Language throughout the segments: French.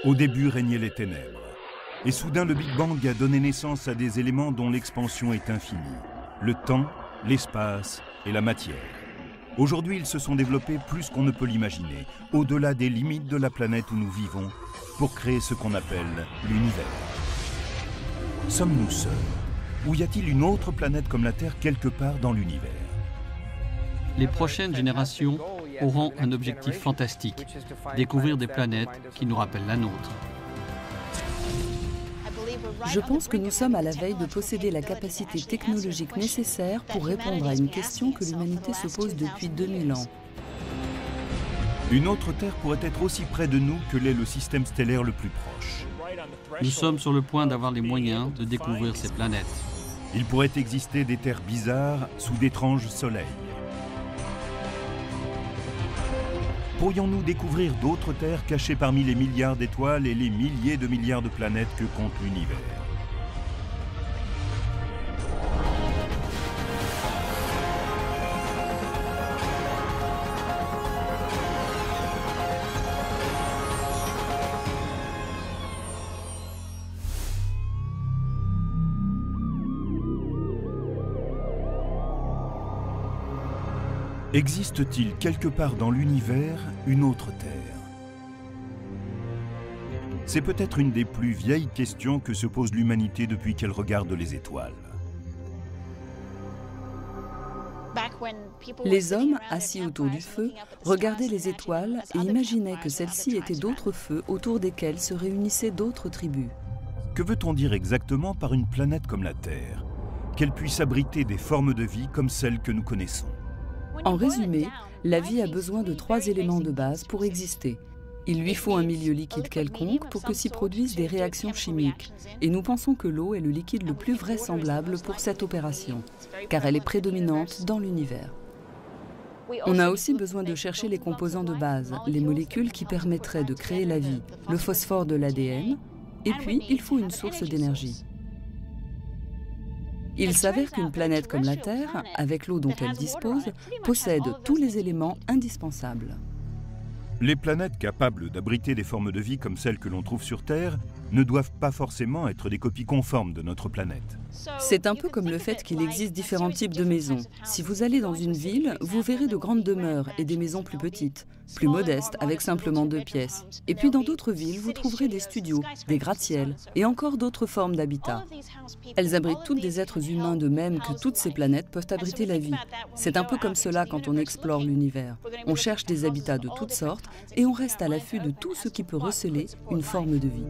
Au début régnaient les ténèbres. Et soudain, le Big Bang a donné naissance à des éléments dont l'expansion est infinie. Le temps, l'espace et la matière. Aujourd'hui, ils se sont développés plus qu'on ne peut l'imaginer, au-delà des limites de la planète où nous vivons, pour créer ce qu'on appelle l'univers. Sommes-nous seuls? Ou y a-t-il une autre planète comme la Terre quelque part dans l'univers? Les prochaines générations auront un objectif fantastique, découvrir des planètes qui nous rappellent la nôtre. Je pense que nous sommes à la veille de posséder la capacité technologique nécessaire pour répondre à une question que l'humanité se pose depuis 2000 ans. Une autre Terre pourrait être aussi près de nous que l'est le système stellaire le plus proche. Nous sommes sur le point d'avoir les moyens de découvrir ces planètes. Il pourrait exister des terres bizarres sous d'étranges soleils. Pourrions-nous découvrir d'autres terres cachées parmi les milliards d'étoiles et les milliers de milliards de planètes que compte l'univers? Existe-t-il quelque part dans l'univers une autre Terre? C'est peut-être une des plus vieilles questions que se pose l'humanité depuis qu'elle regarde les étoiles. Les hommes, assis autour du feu, regardaient les étoiles et imaginaient que celles-ci étaient d'autres feux autour desquels se réunissaient d'autres tribus. Que veut-on dire exactement par une planète comme la Terre? Qu'elle puisse abriter des formes de vie comme celles que nous connaissons. En résumé, la vie a besoin de 3 éléments de base pour exister. Il lui faut un milieu liquide quelconque pour que s'y produisent des réactions chimiques. Et nous pensons que l'eau est le liquide le plus vraisemblable pour cette opération, car elle est prédominante dans l'univers. On a aussi besoin de chercher les composants de base, les molécules qui permettraient de créer la vie, le phosphore de l'ADN, et puis il faut une source d'énergie. Il s'avère qu'une planète comme la Terre, avec l'eau dont elle dispose, possède tous les éléments indispensables. Les planètes capables d'abriter des formes de vie comme celles que l'on trouve sur Terre ne doivent pas forcément être des copies conformes de notre planète. C'est un peu comme le fait qu'il existe différents types de maisons. Si vous allez dans une ville, vous verrez de grandes demeures et des maisons plus petites, plus modestes, avec simplement 2 pièces. Et puis dans d'autres villes, vous trouverez des studios, des gratte-ciels et encore d'autres formes d'habitat. Elles abritent toutes des êtres humains de même que toutes ces planètes peuvent abriter la vie. C'est un peu comme cela quand on explore l'univers. On cherche des habitats de toutes sortes et on reste à l'affût de tout ce qui peut receler une forme de vie.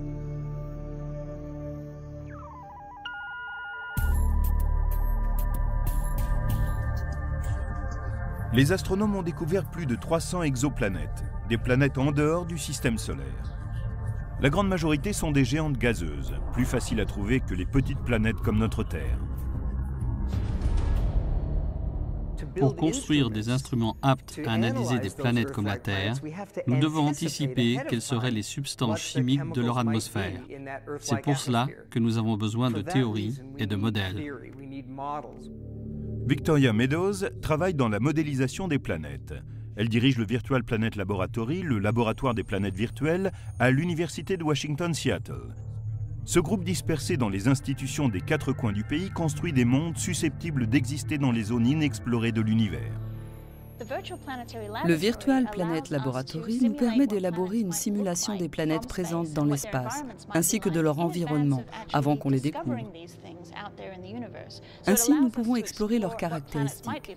Les astronomes ont découvert plus de 300 exoplanètes, des planètes en dehors du système solaire. La grande majorité sont des géantes gazeuses, plus faciles à trouver que les petites planètes comme notre Terre. Pour construire des instruments aptes à analyser des planètes comme la Terre, nous devons anticiper quelles seraient les substances chimiques de leur atmosphère. C'est pour cela que nous avons besoin de théories et de modèles. Victoria Meadows travaille dans la modélisation des planètes. Elle dirige le Virtual Planet Laboratory, le laboratoire des planètes virtuelles, à l'Université de Washington-Seattle. Ce groupe dispersé dans les institutions des 4 coins du pays construit des mondes susceptibles d'exister dans les zones inexplorées de l'univers. Le Virtual Planet Laboratory nous permet d'élaborer une simulation des planètes présentes dans l'espace, ainsi que de leur environnement, avant qu'on les découvre. Ainsi, nous pouvons explorer leurs caractéristiques.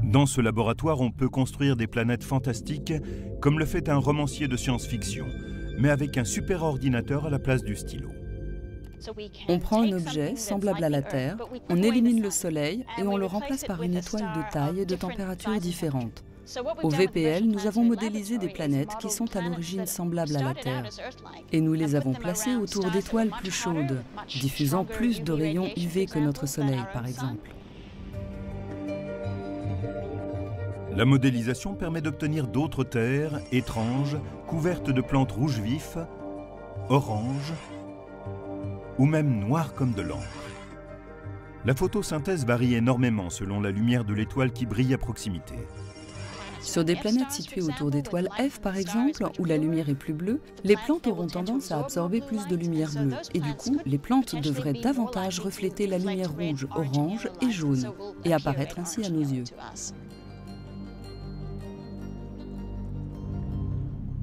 Dans ce laboratoire, on peut construire des planètes fantastiques, comme le fait un romancier de science-fiction, mais avec un super ordinateur à la place du stylo. On prend un objet semblable à la Terre, on élimine le Soleil et on le remplace par une étoile de taille et de température différentes. Au VPL, nous avons modélisé des planètes qui sont à l'origine semblables à la Terre. Et nous les avons placées autour d'étoiles plus chaudes, diffusant plus de rayons UV que notre Soleil, par exemple. La modélisation permet d'obtenir d'autres terres étranges, couvertes de plantes rouges vifs, oranges ou même noires comme de l'encre. La photosynthèse varie énormément selon la lumière de l'étoile qui brille à proximité. Sur des planètes situées autour d'étoiles F, par exemple, où la lumière est plus bleue, les plantes auront tendance à absorber plus de lumière bleue. Et du coup, les plantes devraient davantage refléter la lumière rouge, orange et jaune, et apparaître ainsi à nos yeux.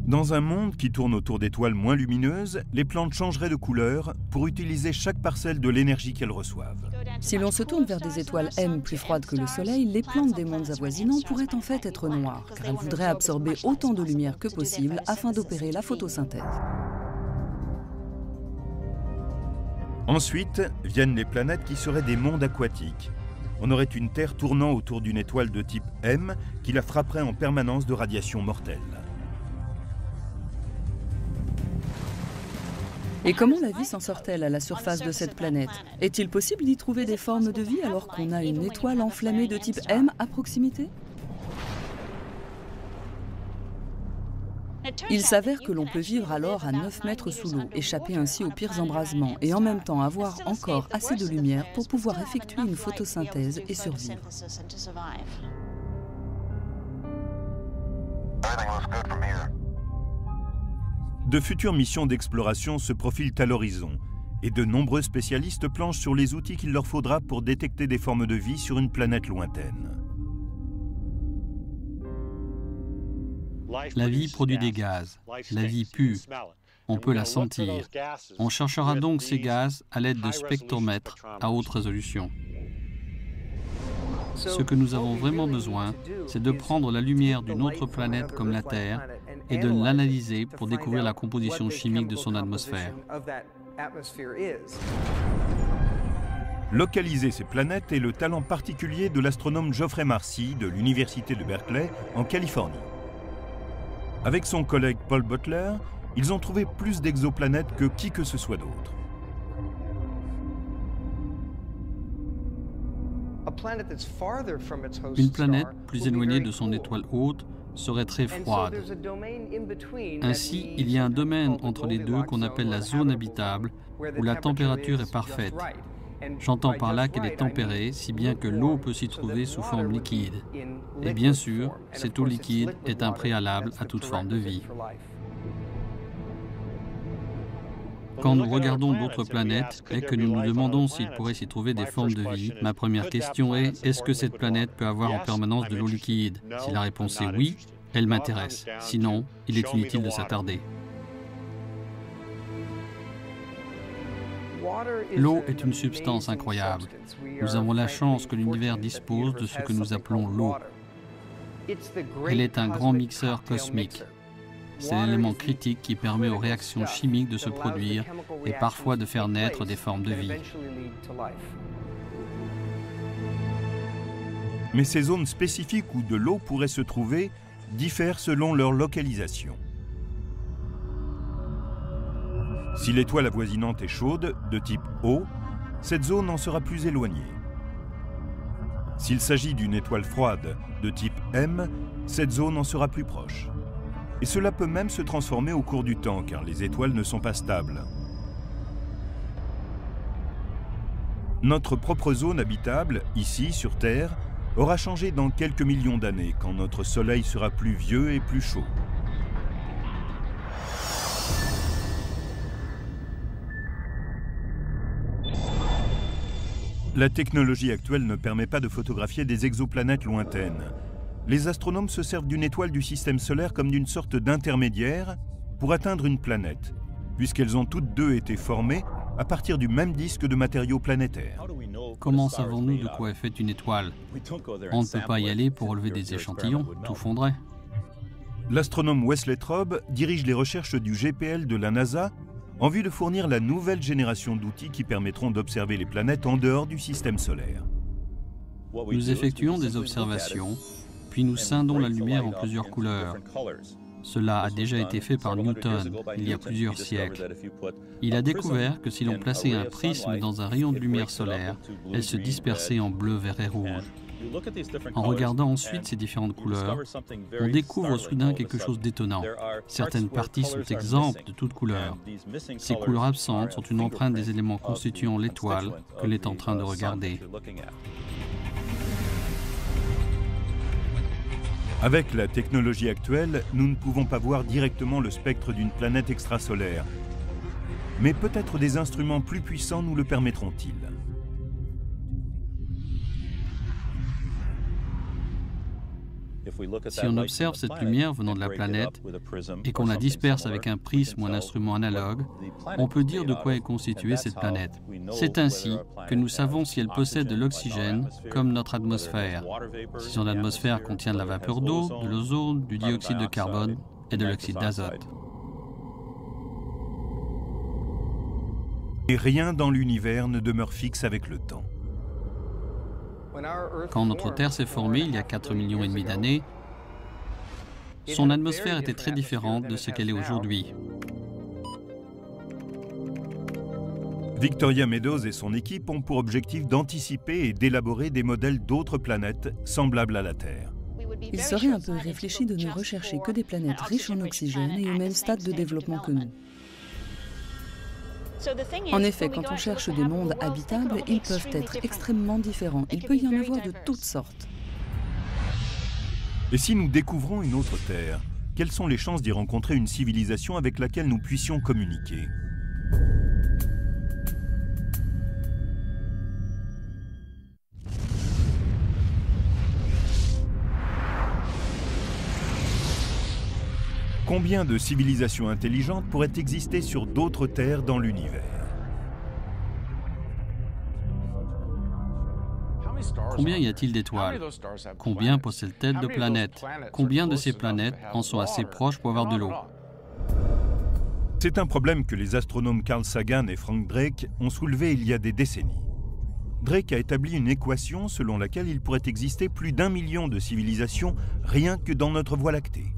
Dans un monde qui tourne autour d'étoiles moins lumineuses, les plantes changeraient de couleur pour utiliser chaque parcelle de l'énergie qu'elles reçoivent. Si l'on se tourne vers des étoiles M plus froides que le Soleil, les plantes des mondes avoisinants pourraient en fait être noires, car elles voudraient absorber autant de lumière que possible afin d'opérer la photosynthèse. Ensuite, viennent les planètes qui seraient des mondes aquatiques. On aurait une Terre tournant autour d'une étoile de type M qui la frapperait en permanence de radiations mortelles. Et comment la vie s'en sort-elle à la surface de cette planète? Est-il possible d'y trouver des formes de vie alors qu'on a une étoile enflammée de type M à proximité? Il s'avère que l'on peut vivre alors à 9 mètres sous l'eau, échapper ainsi aux pires embrasements et en même temps avoir encore assez de lumière pour pouvoir effectuer une photosynthèse et survivre. De futures missions d'exploration se profilent à l'horizon et de nombreux spécialistes planchent sur les outils qu'il leur faudra pour détecter des formes de vie sur une planète lointaine. La vie produit des gaz, la vie pue, on peut la sentir. On cherchera donc ces gaz à l'aide de spectromètres à haute résolution. Ce que nous avons vraiment besoin, c'est de prendre la lumière d'une autre planète comme la Terre et de l'analyser pour découvrir la composition chimique de son atmosphère. Localiser ces planètes est le talent particulier de l'astronome Geoffrey Marcy de l'Université de Berkeley en Californie. Avec son collègue Paul Butler, ils ont trouvé plus d'exoplanètes que qui que ce soit d'autre. Une planète plus éloignée de son étoile haute serait très froide. Ainsi, il y a un domaine entre les deux qu'on appelle la zone habitable, où la température est parfaite. J'entends par là qu'elle est tempérée, si bien que l'eau peut s'y trouver sous forme liquide. Et bien sûr, cette eau liquide est un préalable à toute forme de vie. Quand nous regardons d'autres planètes et que nous nous demandons s'il pourrait s'y trouver des formes de vie, ma première question est, est-ce que cette planète peut avoir en permanence de l'eau liquide? Si la réponse est oui, elle m'intéresse. Sinon, il est inutile de s'attarder. L'eau est une substance incroyable. Nous avons la chance que l'univers dispose de ce que nous appelons l'eau. Elle est un grand mixeur cosmique. C'est l'élément critique qui permet aux réactions chimiques de se produire et parfois de faire naître des formes de vie. Mais ces zones spécifiques où de l'eau pourrait se trouver diffèrent selon leur localisation. Si l'étoile avoisinante est chaude, de type O, cette zone en sera plus éloignée. S'il s'agit d'une étoile froide, de type M, cette zone en sera plus proche. Et cela peut même se transformer au cours du temps, car les étoiles ne sont pas stables. Notre propre zone habitable, ici, sur Terre, aura changé dans quelques millions d'années, quand notre Soleil sera plus vieux et plus chaud. La technologie actuelle ne permet pas de photographier des exoplanètes lointaines. Les astronomes se servent d'une étoile du système solaire comme d'une sorte d'intermédiaire pour atteindre une planète, puisqu'elles ont toutes deux été formées à partir du même disque de matériaux planétaires. Comment savons-nous de quoi est faite une étoile? On ne peut pas y aller pour relever des échantillons, tout fondrait. L'astronome Wesley Traub dirige les recherches du GPL de la NASA en vue de fournir la nouvelle génération d'outils qui permettront d'observer les planètes en dehors du système solaire. Nous effectuons des observations, puis nous scindons la lumière en plusieurs couleurs. Cela a déjà été fait par Newton il y a plusieurs siècles. Il a découvert que si l'on plaçait un prisme dans un rayon de lumière solaire, elle se dispersait en bleu, vert et rouge. En regardant ensuite ces différentes couleurs, on découvre soudain quelque chose d'étonnant. Certaines parties sont exemptes de toute couleur. Ces couleurs absentes sont une empreinte des éléments constituant l'étoile que l'on est en train de regarder. Avec la technologie actuelle, nous ne pouvons pas voir directement le spectre d'une planète extrasolaire. Mais peut-être des instruments plus puissants nous le permettront-ils. Si on observe cette lumière venant de la planète et qu'on la disperse avec un prisme ou un instrument analogue, on peut dire de quoi est constituée cette planète. C'est ainsi que nous savons si elle possède de l'oxygène, comme notre atmosphère, si son atmosphère contient de la vapeur d'eau, de l'ozone, du dioxyde de carbone et de l'oxyde d'azote. Et rien dans l'univers ne demeure fixe avec le temps. Quand notre Terre s'est formée il y a 4,5 millions d'années, son atmosphère était très différente de ce qu'elle est aujourd'hui. Victoria Meadows et son équipe ont pour objectif d'anticiper et d'élaborer des modèles d'autres planètes semblables à la Terre. Il serait un peu irréfléchi de ne rechercher que des planètes riches en oxygène et au même stade de développement que nous. En effet, quand on cherche des mondes habitables, ils peuvent être extrêmement différents. Il peut y en avoir de toutes sortes. Et si nous découvrons une autre Terre, quelles sont les chances d'y rencontrer une civilisation avec laquelle nous puissions communiquer ? Combien de civilisations intelligentes pourraient exister sur d'autres terres dans l'univers? Combien y a-t-il d'étoiles? Combien possèdent-elles de planètes? Combien de ces planètes en sont assez proches pour avoir de l'eau? C'est un problème que les astronomes Carl Sagan et Frank Drake ont soulevé il y a des décennies. Drake a établi une équation selon laquelle il pourrait exister plus d'1 million de civilisations rien que dans notre Voie lactée.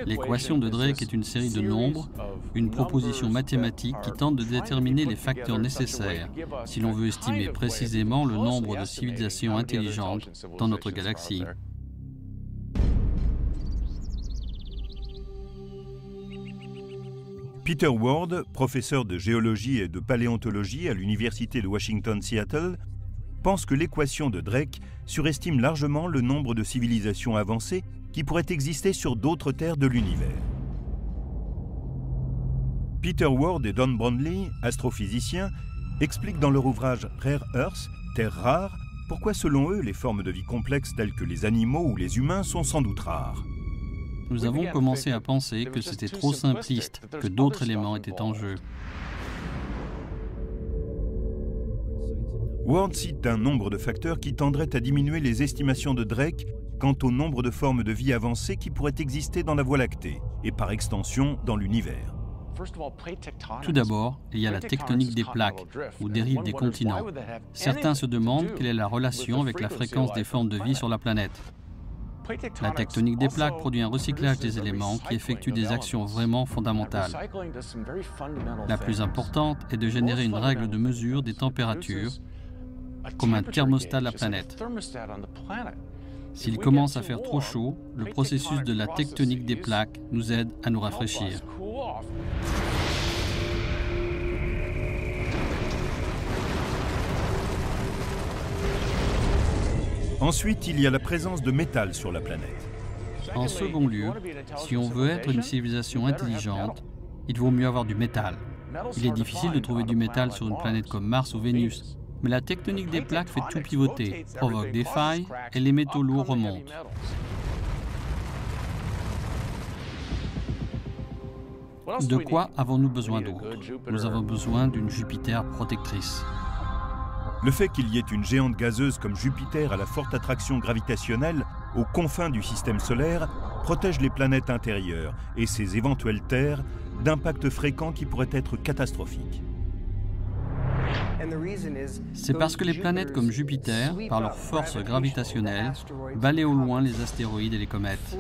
L'équation de Drake est une série de nombres, une proposition mathématique qui tente de déterminer les facteurs nécessaires si l'on veut estimer précisément le nombre de civilisations intelligentes dans notre galaxie. Peter Ward, professeur de géologie et de paléontologie à l'Université de Washington-Seattle, pense que l'équation de Drake surestime largement le nombre de civilisations avancées qui pourraient exister sur d'autres terres de l'univers. Peter Ward et Don Brownlee, astrophysiciens, expliquent dans leur ouvrage Rare Earth, Terre rare, pourquoi selon eux les formes de vie complexes telles que les animaux ou les humains sont sans doute rares. Nous avons commencé à penser que c'était trop simpliste, que d'autres éléments étaient en jeu. Ward cite un nombre de facteurs qui tendraient à diminuer les estimations de Drake quant au nombre de formes de vie avancées qui pourraient exister dans la Voie lactée et par extension dans l'univers. Tout d'abord, il y a la tectonique des plaques, ou des rives des continents. Certains se demandent quelle est la relation avec la fréquence des formes de vie sur la planète. La tectonique des plaques produit un recyclage des éléments qui effectue des actions vraiment fondamentales. La plus importante est de générer une règle de mesure des températures, comme un thermostat de la planète. S'il commence à faire trop chaud, le processus de la tectonique des plaques nous aide à nous rafraîchir. Ensuite, il y a la présence de métal sur la planète. En second lieu, si on veut être une civilisation intelligente, il vaut mieux avoir du métal. Il est difficile de trouver du métal sur une planète comme Mars ou Vénus. Mais la tectonique des plaques fait tout pivoter, provoque des failles et les métaux lourds remontent. De quoi avons-nous besoin d'autre? Nous avons besoin d'une Jupiter protectrice. Le fait qu'il y ait une géante gazeuse comme Jupiter à la forte attraction gravitationnelle aux confins du système solaire protège les planètes intérieures et ses éventuelles terres d'impacts fréquents qui pourraient être catastrophiques. C'est parce que les planètes comme Jupiter, par leur force gravitationnelle, balayent au loin les astéroïdes et les comètes.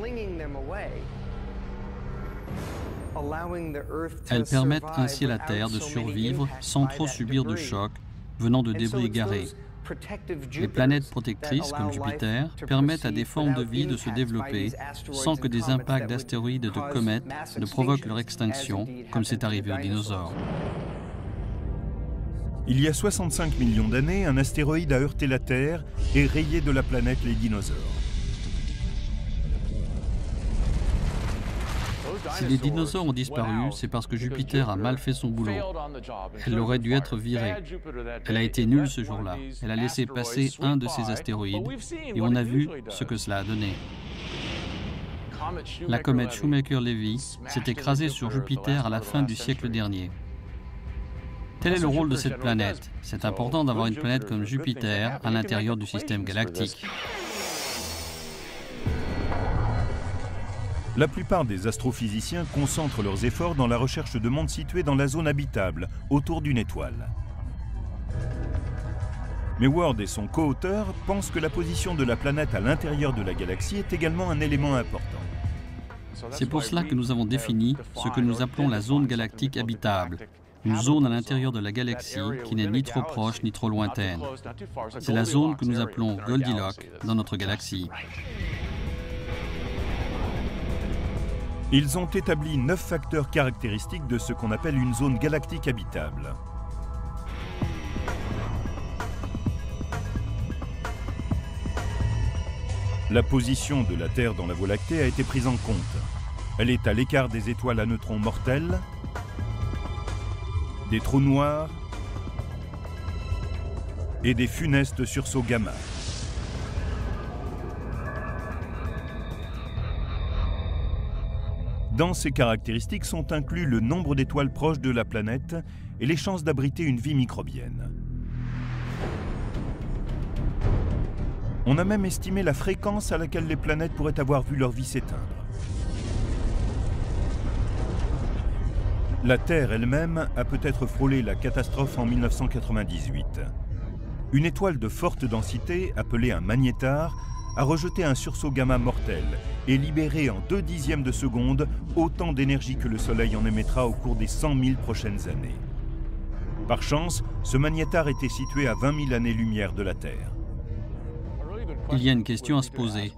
Elles permettent ainsi à la Terre de survivre sans trop subir de chocs venant de débris égarés. Les planètes protectrices, comme Jupiter, permettent à des formes de vie de se développer sans que des impacts d'astéroïdes et de comètes ne provoquent leur extinction, comme c'est arrivé aux dinosaures. Il y a 65 millions d'années, un astéroïde a heurté la Terre et rayé de la planète les dinosaures. Si les dinosaures ont disparu, c'est parce que Jupiter a mal fait son boulot. Elle aurait dû être virée. Elle a été nulle ce jour-là. Elle a laissé passer un de ses astéroïdes et on a vu ce que cela a donné. La comète Shoemaker-Levy s'est écrasée sur Jupiter à la fin du siècle dernier. Tel est le rôle de cette planète. C'est important d'avoir une planète comme Jupiter à l'intérieur du système galactique. La plupart des astrophysiciens concentrent leurs efforts dans la recherche de mondes situés dans la zone habitable, autour d'une étoile. Mais Ward et son co-auteur pensent que la position de la planète à l'intérieur de la galaxie est également un élément important. C'est pour cela que nous avons défini ce que nous appelons la zone galactique habitable, une zone à l'intérieur de la galaxie qui n'est ni trop proche ni trop lointaine. C'est la zone que nous appelons Goldilocks dans notre galaxie. Ils ont établi 9 facteurs caractéristiques de ce qu'on appelle une zone galactique habitable. La position de la Terre dans la Voie lactée a été prise en compte. Elle est à l'écart des étoiles à neutrons mortels, des trous noirs et des funestes sursauts gamma. Dans ces caractéristiques sont inclus le nombre d'étoiles proches de la planète et les chances d'abriter une vie microbienne. On a même estimé la fréquence à laquelle les planètes pourraient avoir vu leur vie s'éteindre. La Terre elle-même a peut-être frôlé la catastrophe en 1998. Une étoile de forte densité, appelée un magnétar, a rejeté un sursaut gamma mortel et libéré en 0,2 de seconde autant d'énergie que le Soleil en émettra au cours des 100 000 prochaines années. Par chance, ce magnétar était situé à 20 000 années-lumière de la Terre. Il y a une question à se poser.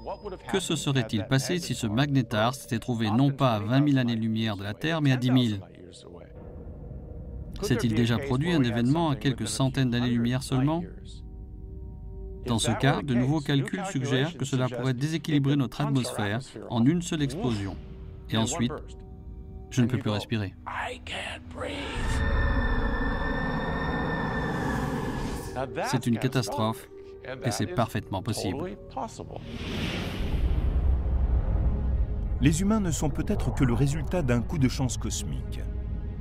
Que se serait-il passé si ce magnétar s'était trouvé non pas à 20 000 années-lumière de la Terre, mais à 10 000? S'est-il déjà produit un événement à quelques centaines d'années-lumière seulement? Dans ce cas, de nouveaux calculs suggèrent que cela pourrait déséquilibrer notre atmosphère en une seule explosion. Et ensuite, je ne peux plus respirer. C'est une catastrophe et c'est parfaitement possible. Les humains ne sont peut-être que le résultat d'un coup de chance cosmique.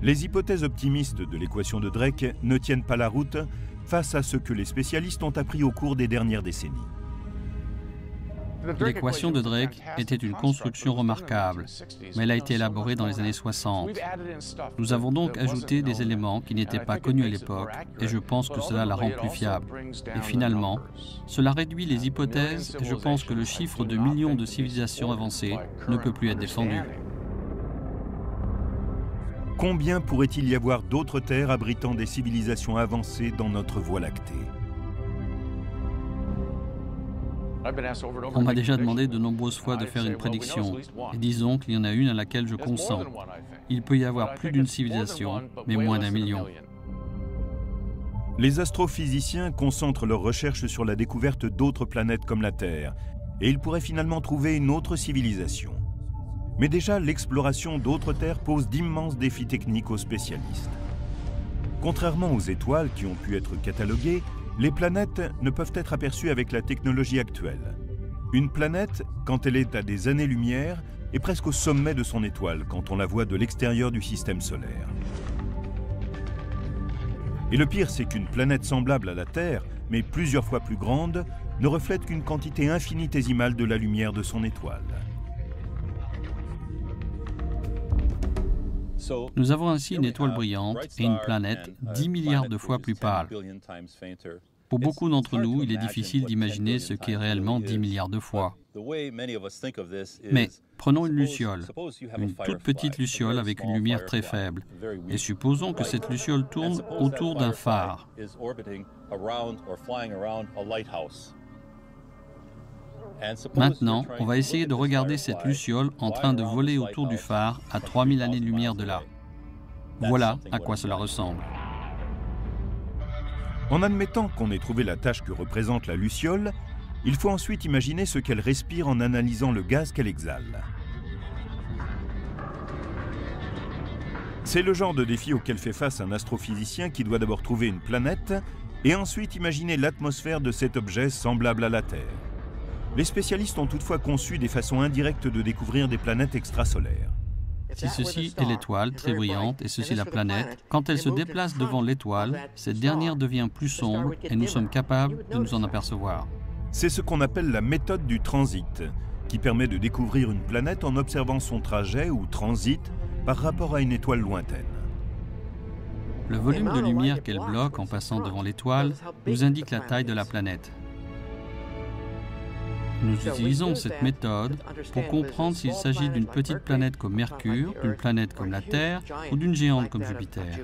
Les hypothèses optimistes de l'équation de Drake ne tiennent pas la route face à ce que les spécialistes ont appris au cours des dernières décennies. L'équation de Drake était une construction remarquable, mais elle a été élaborée dans les années 60. Nous avons donc ajouté des éléments qui n'étaient pas connus à l'époque, et je pense que cela la rend plus fiable. Et finalement, cela réduit les hypothèses, et je pense que le chiffre de millions de civilisations avancées ne peut plus être défendu. Combien pourrait-il y avoir d'autres terres abritant des civilisations avancées dans notre Voie lactée? On m'a déjà demandé de nombreuses fois de faire une prédiction, et disons qu'il y en a une à laquelle je consens. Il peut y avoir plus d'une civilisation, mais moins d'1 million. Les astrophysiciens concentrent leurs recherches sur la découverte d'autres planètes comme la Terre, et ils pourraient finalement trouver une autre civilisation. Mais déjà, l'exploration d'autres terres pose d'immenses défis techniques aux spécialistes. Contrairement aux étoiles qui ont pu être cataloguées, les planètes ne peuvent être aperçues avec la technologie actuelle. Une planète, quand elle est à des années-lumière, est presque au sommet de son étoile quand on la voit de l'extérieur du système solaire. Et le pire, c'est qu'une planète semblable à la Terre, mais plusieurs fois plus grande, ne reflète qu'une quantité infinitésimale de la lumière de son étoile. Nous avons ainsi une étoile brillante et une planète 10 milliards de fois plus pâle. Pour beaucoup d'entre nous, il est difficile d'imaginer ce qu'est réellement 10 milliards de fois. Mais prenons une luciole, une toute petite luciole avec une lumière très faible, et supposons que cette luciole tourne autour d'un phare. Maintenant, on va essayer de regarder cette luciole en train de voler autour du phare à 3000 années-lumière de là. Voilà à quoi cela ressemble. En admettant qu'on ait trouvé la tâche que représente la luciole, il faut ensuite imaginer ce qu'elle respire en analysant le gaz qu'elle exhale. C'est le genre de défi auquel fait face un astrophysicien qui doit d'abord trouver une planète et ensuite imaginer l'atmosphère de cet objet semblable à la Terre. Les spécialistes ont toutefois conçu des façons indirectes de découvrir des planètes extrasolaires. Si ceci est l'étoile, très brillante, et ceci la planète, quand elle se déplace devant l'étoile, cette dernière devient plus sombre et nous sommes capables de nous en apercevoir. C'est ce qu'on appelle la méthode du transit, qui permet de découvrir une planète en observant son trajet ou transit par rapport à une étoile lointaine. Le volume de lumière qu'elle bloque en passant devant l'étoile nous indique la taille de la planète. Nous utilisons cette méthode pour comprendre s'il s'agit d'une petite planète comme Mercure, d'une planète comme la Terre ou d'une géante comme Jupiter.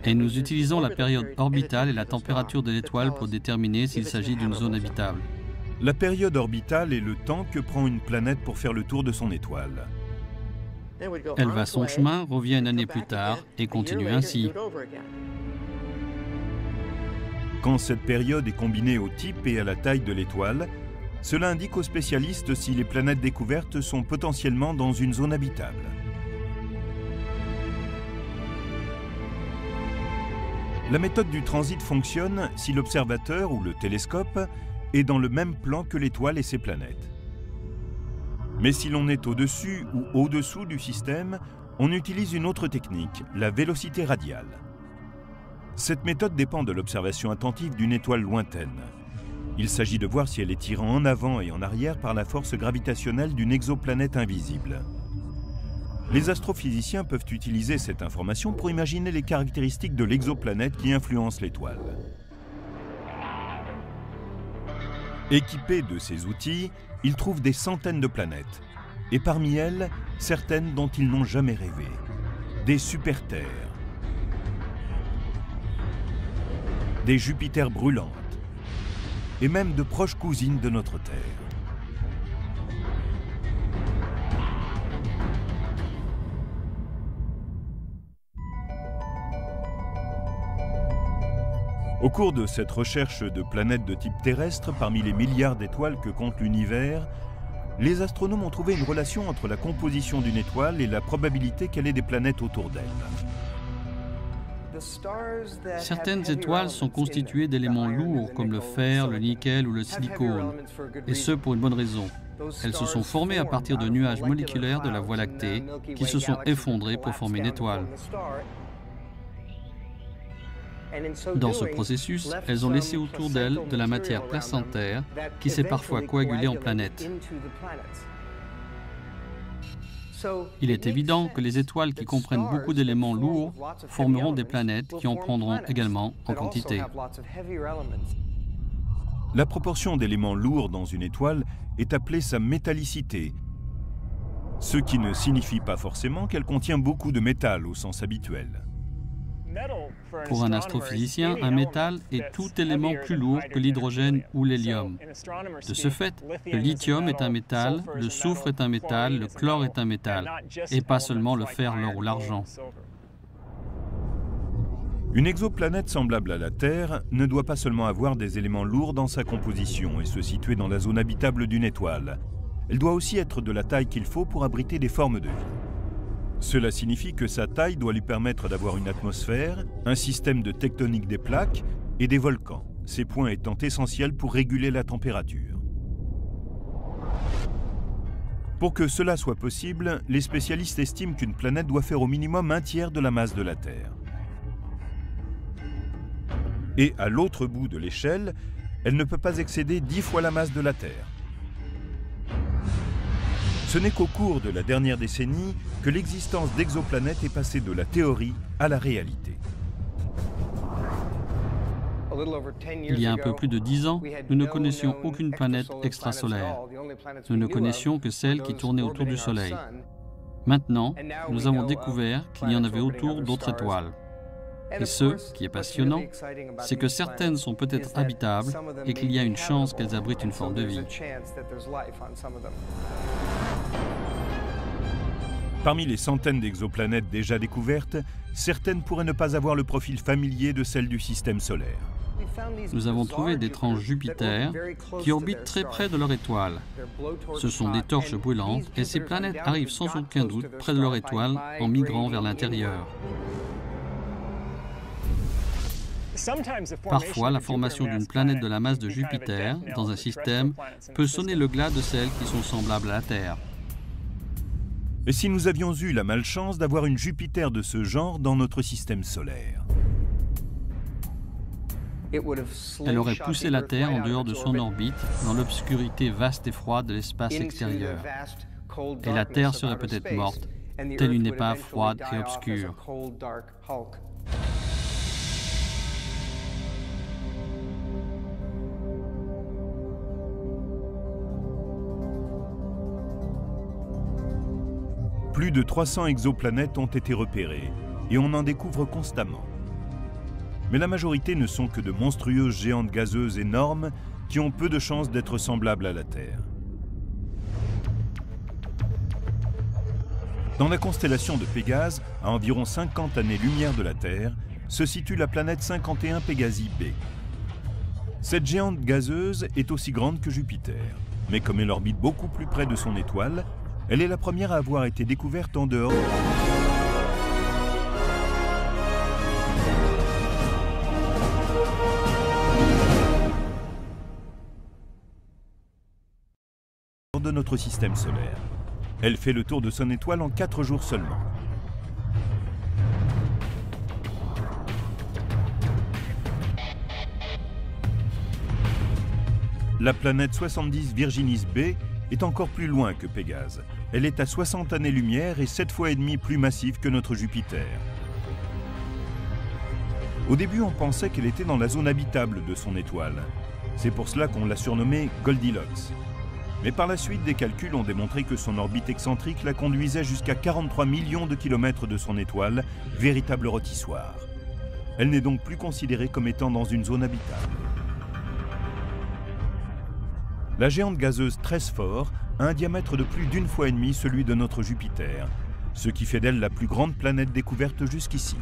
Et nous utilisons la période orbitale et la température de l'étoile pour déterminer s'il s'agit d'une zone habitable. La période orbitale est le temps que prend une planète pour faire le tour de son étoile. Elle va son chemin, revient une année plus tard et continue ainsi. Quand cette période est combinée au type et à la taille de l'étoile, cela indique aux spécialistes si les planètes découvertes sont potentiellement dans une zone habitable. La méthode du transit fonctionne si l'observateur ou le télescope est dans le même plan que l'étoile et ses planètes. Mais si l'on est au-dessus ou au-dessous du système, on utilise une autre technique, la vélocité radiale. Cette méthode dépend de l'observation attentive d'une étoile lointaine. Il s'agit de voir si elle est tirée en avant et en arrière par la force gravitationnelle d'une exoplanète invisible. Les astrophysiciens peuvent utiliser cette information pour imaginer les caractéristiques de l'exoplanète qui influence l'étoile. Équipés de ces outils, ils trouvent des centaines de planètes, et parmi elles, certaines dont ils n'ont jamais rêvé. Des super-terres, des Jupiters brûlantes, et même de proches cousines de notre Terre. Au cours de cette recherche de planètes de type terrestre, parmi les milliards d'étoiles que compte l'univers, les astronomes ont trouvé une relation entre la composition d'une étoile et la probabilité qu'elle ait des planètes autour d'elle. Certaines étoiles sont constituées d'éléments lourds comme le fer, le nickel ou le silicone, et ce pour une bonne raison. Elles se sont formées à partir de nuages moléculaires de la Voie lactée qui se sont effondrés pour former une étoile. Dans ce processus, elles ont laissé autour d'elles de la matière placentaire qui s'est parfois coagulée en planètes. Il est évident que les étoiles qui comprennent beaucoup d'éléments lourds formeront des planètes qui en prendront également en quantité. La proportion d'éléments lourds dans une étoile est appelée sa métallicité, ce qui ne signifie pas forcément qu'elle contient beaucoup de métal au sens habituel. Pour un astrophysicien, un métal est tout élément plus lourd que l'hydrogène ou l'hélium. De ce fait, le lithium est un métal, le soufre est un métal, le chlore est un métal, et pas seulement le fer, l'or ou l'argent. Une exoplanète semblable à la Terre ne doit pas seulement avoir des éléments lourds dans sa composition et se situer dans la zone habitable d'une étoile. Elle doit aussi être de la taille qu'il faut pour abriter des formes de vie. Cela signifie que sa taille doit lui permettre d'avoir une atmosphère, un système de tectonique des plaques et des volcans, ces points étant essentiels pour réguler la température. Pour que cela soit possible, les spécialistes estiment qu'une planète doit faire au minimum un tiers de la masse de la Terre. Et à l'autre bout de l'échelle, elle ne peut pas excéder 10 fois la masse de la Terre. Ce n'est qu'au cours de la dernière décennie que l'existence d'exoplanètes est passée de la théorie à la réalité. Il y a un peu plus de 10 ans, nous ne connaissions aucune planète extrasolaire. Nous ne connaissions que celles qui tournaient autour du Soleil. Maintenant, nous avons découvert qu'il y en avait autour d'autres étoiles. Et ce qui est passionnant, c'est que certaines sont peut-être habitables et qu'il y a une chance qu'elles abritent une forme de vie. Parmi les centaines d'exoplanètes déjà découvertes, certaines pourraient ne pas avoir le profil familier de celles du système solaire. Nous avons trouvé d'étranges Jupiters qui orbitent très près de leur étoile. Ce sont des torches brûlantes et ces planètes arrivent sans aucun doute près de leur étoile en migrant vers l'intérieur. Parfois, la formation d'une planète de la masse de Jupiter dans un système peut sonner le glas de celles qui sont semblables à la Terre. Et si nous avions eu la malchance d'avoir une Jupiter de ce genre dans notre système solaire? Elle aurait poussé la Terre en dehors de son orbite, dans l'obscurité vaste et froide de l'espace extérieur. Et la Terre serait peut-être morte, telle une épave froide et obscure. Plus de 300 exoplanètes ont été repérées et on en découvre constamment. Mais la majorité ne sont que de monstrueuses géantes gazeuses énormes qui ont peu de chances d'être semblables à la Terre. Dans la constellation de Pégase, à environ 50 années-lumière de la Terre, se situe la planète 51 Pégasi b. Cette géante gazeuse est aussi grande que Jupiter, mais comme elle orbite beaucoup plus près de son étoile, elle est la première à avoir été découverte en dehors de notre système solaire. Elle fait le tour de son étoile en 4 jours seulement. La planète 70 Virginis b est encore plus loin que Pégase. Elle est à 60 années-lumière et 7 fois et demi plus massive que notre Jupiter. Au début, on pensait qu'elle était dans la zone habitable de son étoile. C'est pour cela qu'on l'a surnommée Goldilocks. Mais par la suite, des calculs ont démontré que son orbite excentrique la conduisait jusqu'à 43 millions de kilomètres de son étoile, véritable rôtissoir. Elle n'est donc plus considérée comme étant dans une zone habitable. La géante gazeuse Tresphore a un diamètre de plus d'1,5 fois celui de notre Jupiter, ce qui fait d'elle la plus grande planète découverte jusqu'ici.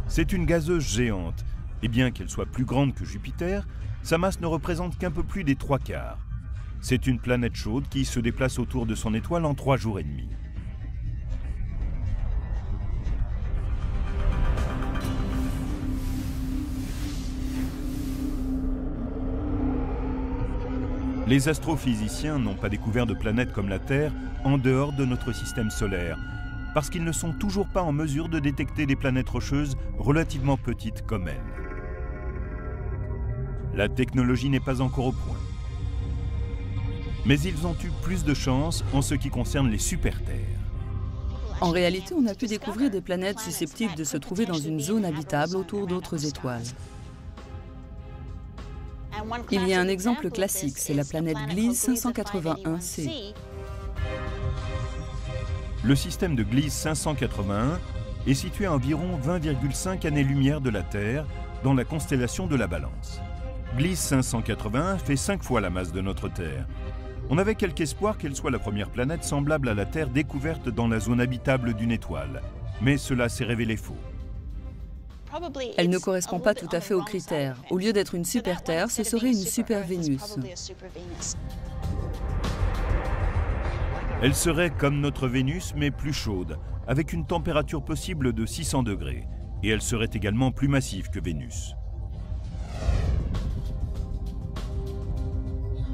C'est une gazeuse géante, et bien qu'elle soit plus grande que Jupiter, sa masse ne représente qu'un peu plus des 3/4. C'est une planète chaude qui se déplace autour de son étoile en 3 jours et demi. Les astrophysiciens n'ont pas découvert de planètes comme la Terre en dehors de notre système solaire, parce qu'ils ne sont toujours pas en mesure de détecter des planètes rocheuses relativement petites comme elle. La technologie n'est pas encore au point. Mais ils ont eu plus de chance en ce qui concerne les super-Terres. En réalité, on a pu découvrir des planètes susceptibles de se trouver dans une zone habitable autour d'autres étoiles. Il y a un exemple classique, c'est la planète Gliese 581c. Le système de Gliese 581 est situé à environ 20,5 années-lumière de la Terre, dans la constellation de la Balance. Gliese 581 fait 5 fois la masse de notre Terre. On avait quelque espoir qu'elle soit la première planète semblable à la Terre découverte dans la zone habitable d'une étoile, mais cela s'est révélé faux. Elle ne correspond pas tout à fait aux critères. Au lieu d'être une super-Terre, ce serait une super-Vénus. Elle serait comme notre Vénus, mais plus chaude, avec une température possible de 600 degrés. Et elle serait également plus massive que Vénus.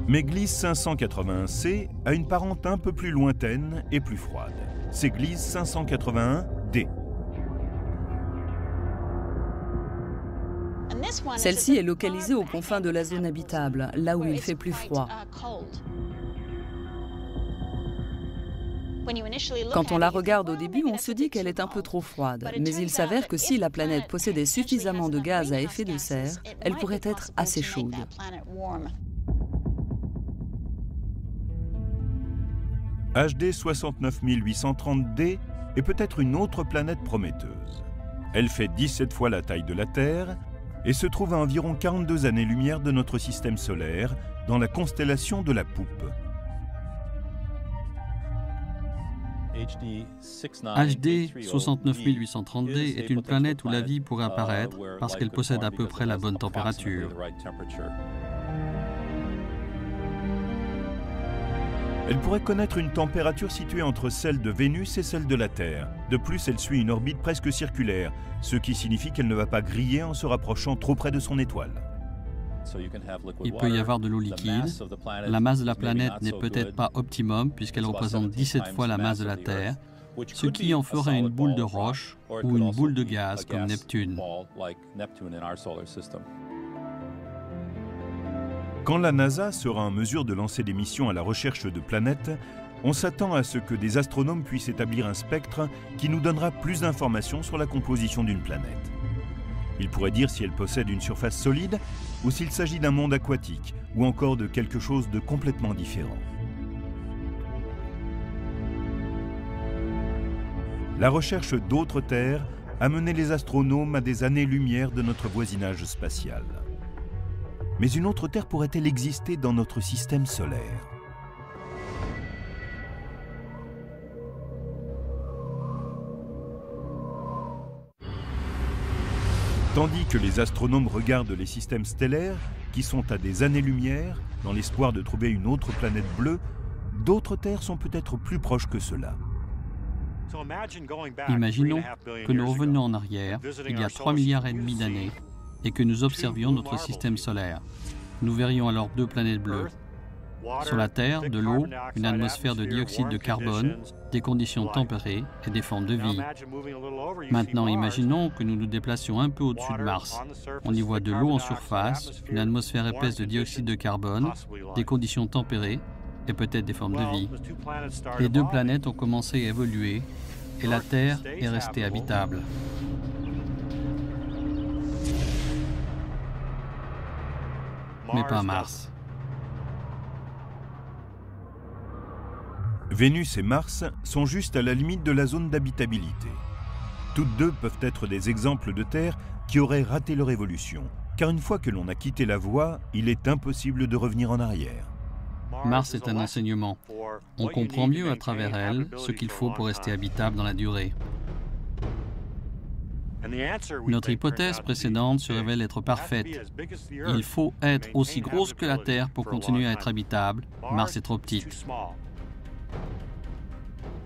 Mais Gliese 581c a une parente un peu plus lointaine et plus froide. C'est Gliese 581d. Celle-ci est localisée aux confins de la zone habitable, là où il fait plus froid. Quand on la regarde au début, on se dit qu'elle est un peu trop froide, mais il s'avère que si la planète possédait suffisamment de gaz à effet de serre, elle pourrait être assez chaude. HD 69830d est peut-être une autre planète prometteuse. Elle fait 17 fois la taille de la Terre et se trouve à environ 42 années-lumière de notre système solaire, dans la constellation de la Poupe. HD 69830d est une planète où la vie pourrait apparaître parce qu'elle possède à peu près la bonne température. Elle pourrait connaître une température située entre celle de Vénus et celle de la Terre. De plus, elle suit une orbite presque circulaire, ce qui signifie qu'elle ne va pas griller en se rapprochant trop près de son étoile. Il peut y avoir de l'eau liquide. La masse de la planète n'est peut-être pas optimum puisqu'elle représente 17 fois la masse de la Terre, ce qui en ferait une boule de roche ou une boule de gaz comme Neptune. Quand la NASA sera en mesure de lancer des missions à la recherche de planètes, on s'attend à ce que des astronomes puissent établir un spectre qui nous donnera plus d'informations sur la composition d'une planète. Ils pourraient dire si elle possède une surface solide ou s'il s'agit d'un monde aquatique ou encore de quelque chose de complètement différent. La recherche d'autres terres a mené les astronomes à des années-lumière de notre voisinage spatial. Mais une autre Terre pourrait-elle exister dans notre système solaire? Tandis que les astronomes regardent les systèmes stellaires, qui sont à des années-lumière, dans l'espoir de trouver une autre planète bleue, d'autres terres sont peut-être plus proches que cela. Imaginons que nous revenions en arrière, il y a 3,5 milliards d'années, et que nous observions notre système solaire. Nous verrions alors 2 planètes bleues. Sur la Terre, de l'eau, une atmosphère de dioxyde de carbone, des conditions tempérées et des formes de vie. Maintenant, imaginons que nous nous déplacions un peu au-dessus de Mars. On y voit de l'eau en surface, une atmosphère épaisse de dioxyde de carbone, des conditions tempérées et peut-être des formes de vie. Les 2 planètes ont commencé à évoluer et la Terre est restée habitable. Mais pas Mars. Vénus et Mars sont juste à la limite de la zone d'habitabilité. Toutes deux peuvent être des exemples de Terre qui auraient raté leur évolution, car une fois que l'on a quitté la voie, il est impossible de revenir en arrière. Mars est un enseignement. On comprend mieux à travers elle ce qu'il faut pour rester habitable dans la durée. Notre hypothèse précédente se révèle être parfaite. Il faut être aussi grosse que la Terre pour continuer à être habitable. Mars est trop petite.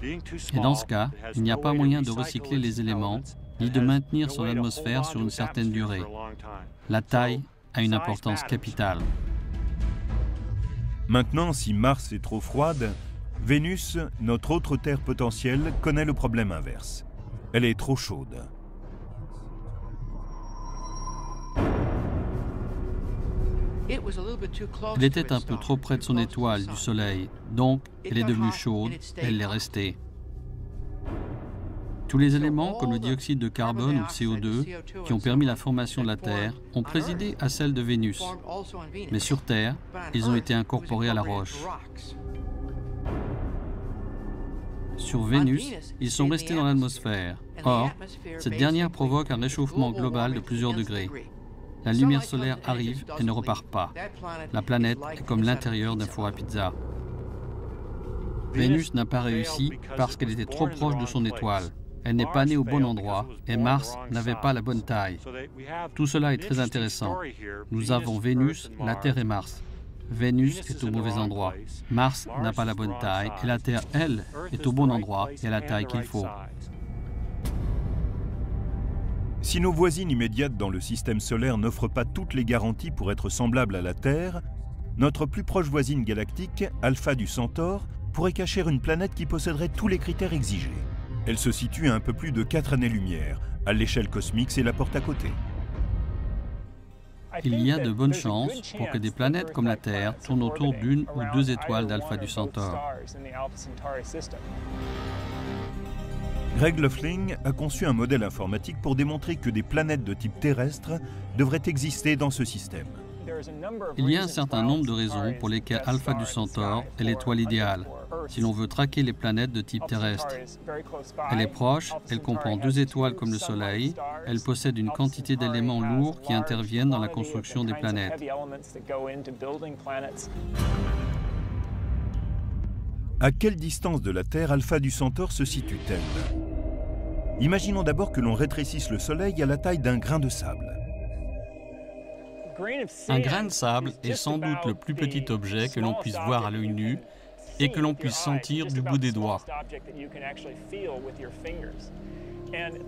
Et dans ce cas, il n'y a pas moyen de recycler les éléments, ni de maintenir son atmosphère sur une certaine durée. La taille a une importance capitale. Maintenant, si Mars est trop froide, Vénus, notre autre Terre potentielle, connaît le problème inverse. Elle est trop chaude. Elle était un peu trop près de son étoile, du Soleil, donc elle est devenue chaude et elle l'est restée. Tous les éléments, comme le dioxyde de carbone ou le CO2, qui ont permis la formation de la Terre, ont présidé à celle de Vénus. Mais sur Terre, ils ont été incorporés à la roche. Sur Vénus, ils sont restés dans l'atmosphère. Or, cette dernière provoque un réchauffement global de plusieurs degrés. La lumière solaire arrive et ne repart pas. La planète est comme l'intérieur d'un four à pizza. Vénus n'a pas réussi parce qu'elle était trop proche de son étoile. Elle n'est pas née au bon endroit et Mars n'avait pas la bonne taille. Tout cela est très intéressant. Nous avons Vénus, la Terre et Mars. Vénus est au mauvais endroit. Mars n'a pas la bonne taille et la Terre, elle, est au bon endroit et à la taille qu'il faut. Si nos voisines immédiates dans le système solaire n'offrent pas toutes les garanties pour être semblables à la Terre, notre plus proche voisine galactique, Alpha du Centaure, pourrait cacher une planète qui posséderait tous les critères exigés. Elle se situe à un peu plus de 4 années-lumière. À l'échelle cosmique, c'est la porte à côté. Il y a de bonnes chances pour que des planètes comme la Terre tournent autour d'une ou 2 étoiles d'Alpha du Centaure. Greg Loeffling a conçu un modèle informatique pour démontrer que des planètes de type terrestre devraient exister dans ce système. Il y a un certain nombre de raisons pour lesquelles Alpha du Centaure est l'étoile idéale, si l'on veut traquer les planètes de type terrestre. Elle est proche, elle comprend 2 étoiles comme le Soleil, elle possède une quantité d'éléments lourds qui interviennent dans la construction des planètes. À quelle distance de la Terre Alpha du Centaure se situe-t-elle? Imaginons d'abord que l'on rétrécisse le Soleil à la taille d'un grain de sable. Un grain de sable est sans doute le plus petit objet que l'on puisse voir à l'œil nu et que l'on puisse sentir du bout des doigts.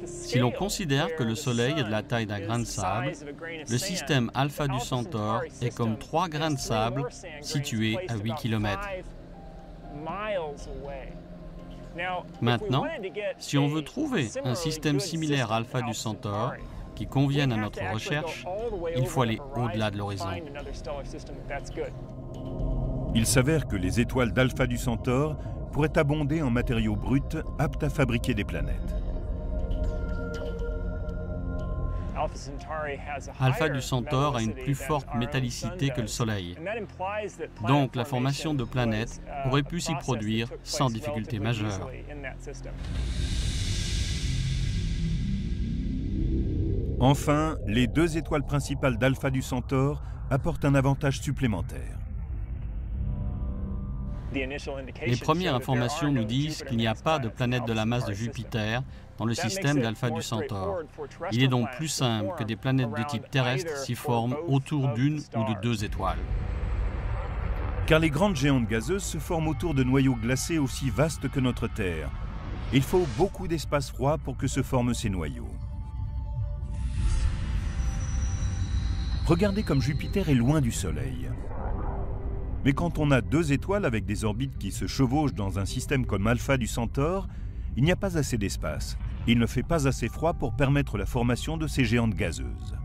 Si l'on considère que le Soleil est de la taille d'un grain de sable, le système Alpha du Centaure est comme 3 grains de sable situés à 8 km. Maintenant, si on veut trouver un système similaire Alpha du Centaure qui convienne à notre recherche, il faut aller au-delà de l'horizon. Il s'avère que les étoiles d'Alpha du Centaure pourraient abonder en matériaux bruts aptes à fabriquer des planètes. Alpha du Centaure a une plus forte métallicité que le Soleil. Donc la formation de planètes aurait pu s'y produire sans difficulté majeure. Enfin, les 2 étoiles principales d'Alpha du Centaure apportent un avantage supplémentaire. Les premières informations nous disent qu'il n'y a pas de planète de la masse de Jupiter dans le système d'Alpha du Centaure. Il est donc plus simple que des planètes de type terrestre s'y forment autour d'une ou de 2 étoiles. Car les grandes géantes gazeuses se forment autour de noyaux glacés aussi vastes que notre Terre. Il faut beaucoup d'espace froid pour que se forment ces noyaux. Regardez comme Jupiter est loin du Soleil. Mais quand on a 2 étoiles avec des orbites qui se chevauchent dans un système comme Alpha du Centaure, il n'y a pas assez d'espace. Il ne fait pas assez froid pour permettre la formation de ces géantes gazeuses.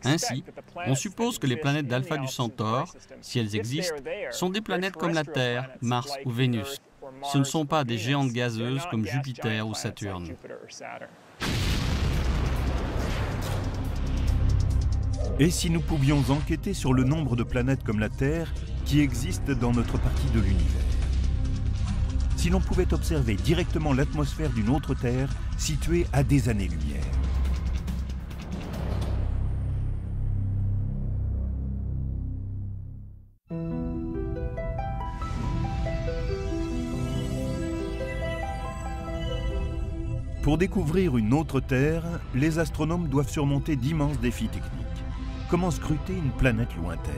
Ainsi, on suppose que les planètes d'Alpha du Centaure, si elles existent, sont des planètes comme la Terre, Mars ou Vénus. Ce ne sont pas des géantes gazeuses comme Jupiter ou Saturne. Et si nous pouvions enquêter sur le nombre de planètes comme la Terre qui existent dans notre partie de l'univers? Si l'on pouvait observer directement l'atmosphère d'une autre Terre située à des années-lumière. Pour découvrir une autre Terre, les astronomes doivent surmonter d'immenses défis techniques. Comment scruter une planète lointaine?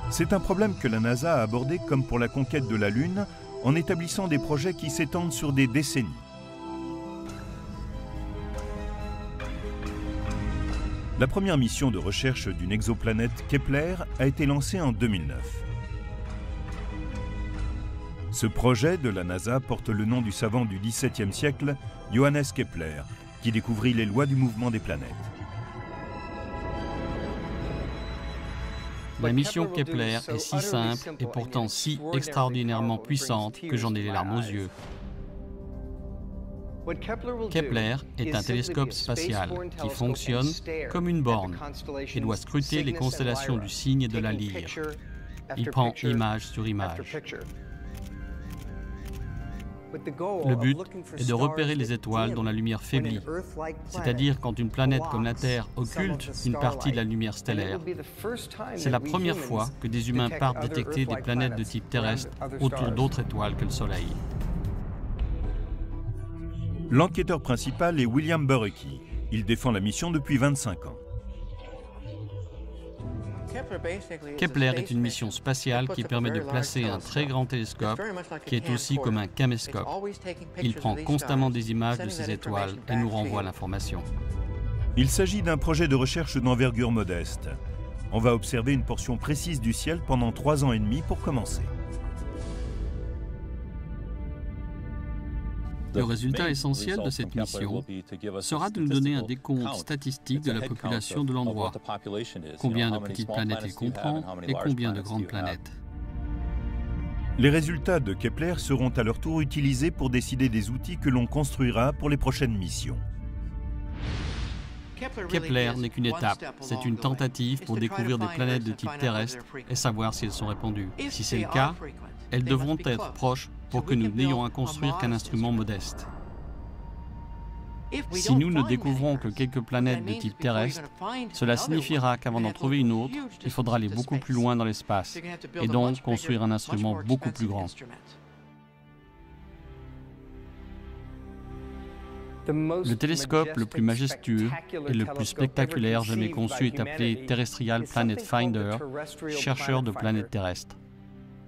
C'est un problème que la NASA a abordé comme pour la conquête de la Lune, en établissant des projets qui s'étendent sur des décennies. La première mission de recherche d'une exoplanète Kepler a été lancée en 2009. Ce projet de la NASA porte le nom du savant du XVIIe siècle, Johannes Kepler, qui découvrit les lois du mouvement des planètes. La mission Kepler est si simple et pourtant si extraordinairement puissante que j'en ai les larmes aux yeux. Kepler est un télescope spatial qui fonctionne comme une borne et doit scruter les constellations du Cygne et de la Lyre. Il prend image sur image. Le but est de repérer les étoiles dont la lumière faiblit, c'est-à-dire quand une planète comme la Terre occulte une partie de la lumière stellaire. C'est la première fois que des humains partent détecter des planètes de type terrestre autour d'autres étoiles que le Soleil. L'enquêteur principal est William Borucki. Il défend la mission depuis 25 ans. Kepler est une mission spatiale qui permet de placer un très grand télescope qui est aussi comme un caméscope. Il prend constamment des images de ces étoiles et nous renvoie l'information. Il s'agit d'un projet de recherche d'envergure modeste. On va observer une portion précise du ciel pendant 3 ans et demi pour commencer. Le résultat essentiel de cette mission sera de nous donner un décompte statistique de la population de l'endroit, combien de petites planètes il comprend et combien de grandes planètes. Les résultats de Kepler seront à leur tour utilisés pour décider des outils que l'on construira pour les prochaines missions. Kepler n'est qu'une étape, c'est une tentative pour découvrir des planètes de type terrestre et savoir si elles sont répandues. Si c'est le cas, elles devront être proches pour que nous n'ayons à construire qu'un instrument modeste. Si nous ne découvrons que quelques planètes de type terrestre, cela signifiera qu'avant d'en trouver une autre, il faudra aller beaucoup plus loin dans l'espace et donc construire un instrument beaucoup plus grand. Le télescope le plus majestueux et le plus spectaculaire jamais conçu est appelé Terrestrial Planet Finder, chercheur de planètes terrestres.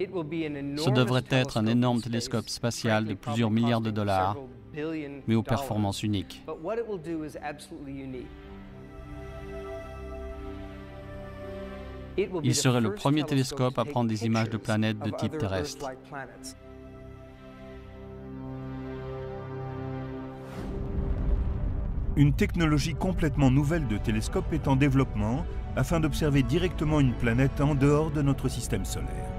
Ce devrait être un énorme télescope spatial de plusieurs milliards de dollars, mais aux performances uniques. Il serait le premier télescope à prendre des images de planètes de type terrestre. Une technologie complètement nouvelle de télescope est en développement afin d'observer directement une planète en dehors de notre système solaire.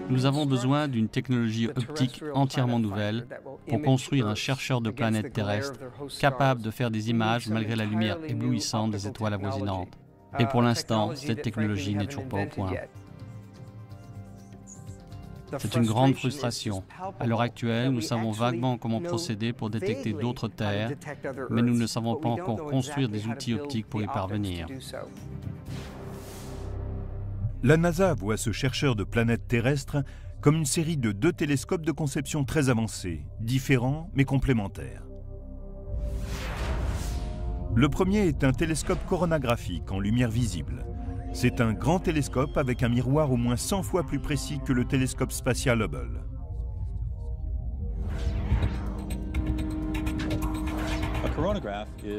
Nous avons besoin d'une technologie optique entièrement nouvelle pour construire un chercheur de planètes terrestres capable de faire des images malgré la lumière éblouissante des étoiles avoisinantes. Et pour l'instant, cette technologie n'est toujours pas au point. C'est une grande frustration. À l'heure actuelle, nous savons vaguement comment procéder pour détecter d'autres terres, mais nous ne savons pas encore construire des outils optiques pour y parvenir. La NASA voit ce chercheur de planètes terrestres comme une série de 2 télescopes de conception très avancés, différents mais complémentaires. Le premier est un télescope coronographique en lumière visible. C'est un grand télescope avec un miroir au moins 100 fois plus précis que le télescope spatial Hubble.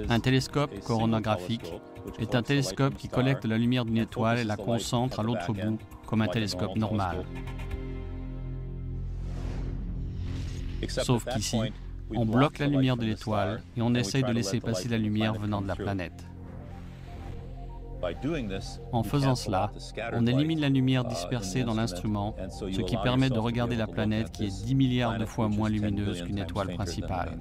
Un télescope coronographique est un télescope qui collecte la lumière d'une étoile et la concentre à l'autre bout, comme un télescope normal. Sauf qu'ici, on bloque la lumière de l'étoile et on essaye de laisser passer la lumière venant de la planète. En faisant cela, on élimine la lumière dispersée dans l'instrument, ce qui permet de regarder la planète qui est 10 milliards de fois moins lumineuse qu'une étoile principale.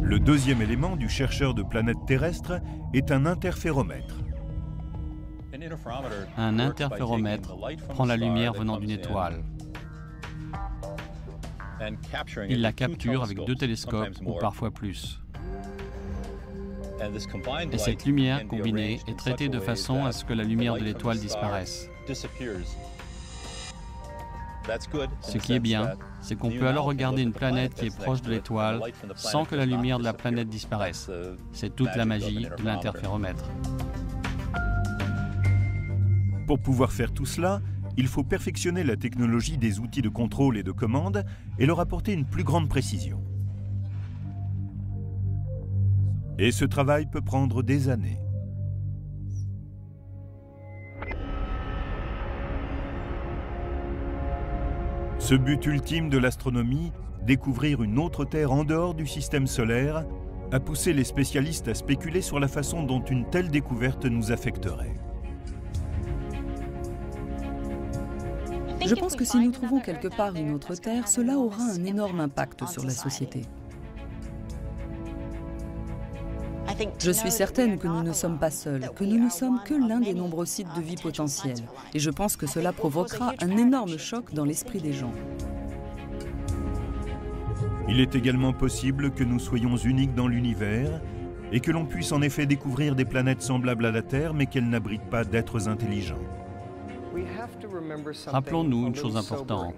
Le deuxième élément du chercheur de planètes terrestres est un interféromètre. Un interféromètre prend la lumière venant d'une étoile. Il la capture avec 2 télescopes ou parfois plus. Et cette lumière combinée est traitée de façon à ce que la lumière de l'étoile disparaisse. Ce qui est bien, c'est qu'on peut alors regarder une planète qui est proche de l'étoile sans que la lumière de la planète disparaisse. C'est toute la magie de l'interféromètre. Pour pouvoir faire tout cela, il faut perfectionner la technologie des outils de contrôle et de commande et leur apporter une plus grande précision. Et ce travail peut prendre des années. Ce but ultime de l'astronomie, découvrir une autre Terre en dehors du système solaire, a poussé les spécialistes à spéculer sur la façon dont une telle découverte nous affecterait. Je pense que si nous trouvons quelque part une autre Terre, cela aura un énorme impact sur la société. Je suis certaine que nous ne sommes pas seuls, que nous ne sommes que l'un des nombreux sites de vie potentiels. Et je pense que cela provoquera un énorme choc dans l'esprit des gens. Il est également possible que nous soyons uniques dans l'univers et que l'on puisse en effet découvrir des planètes semblables à la Terre, mais qu'elles n'abritent pas d'êtres intelligents. Rappelons-nous une chose importante.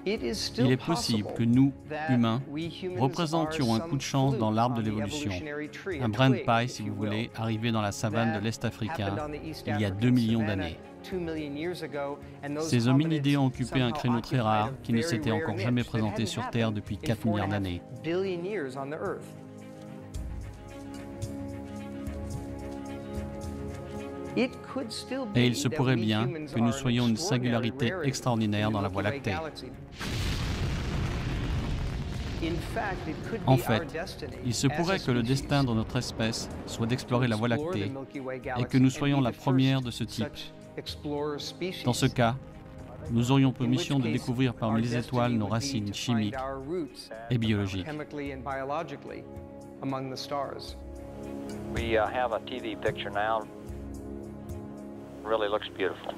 Il est possible que nous, humains, représentions un coup de chance dans l'arbre de l'évolution. Un brin de paille, si vous voulez, arrivé dans la savane de l'Est africain il y a 2 millions d'années. Ces hominidés ont occupé un créneau très rare qui ne s'était encore jamais présenté sur Terre depuis 4 milliards d'années. Et il se pourrait bien que nous soyons une singularité extraordinaire dans la Voie lactée. En fait, il se pourrait que le destin de notre espèce soit d'explorer la Voie lactée et que nous soyons la première de ce type. Dans ce cas, nous aurions pour mission de découvrir parmi les étoiles nos racines chimiques et biologiques. We have a TV picture now. Really looks beautiful.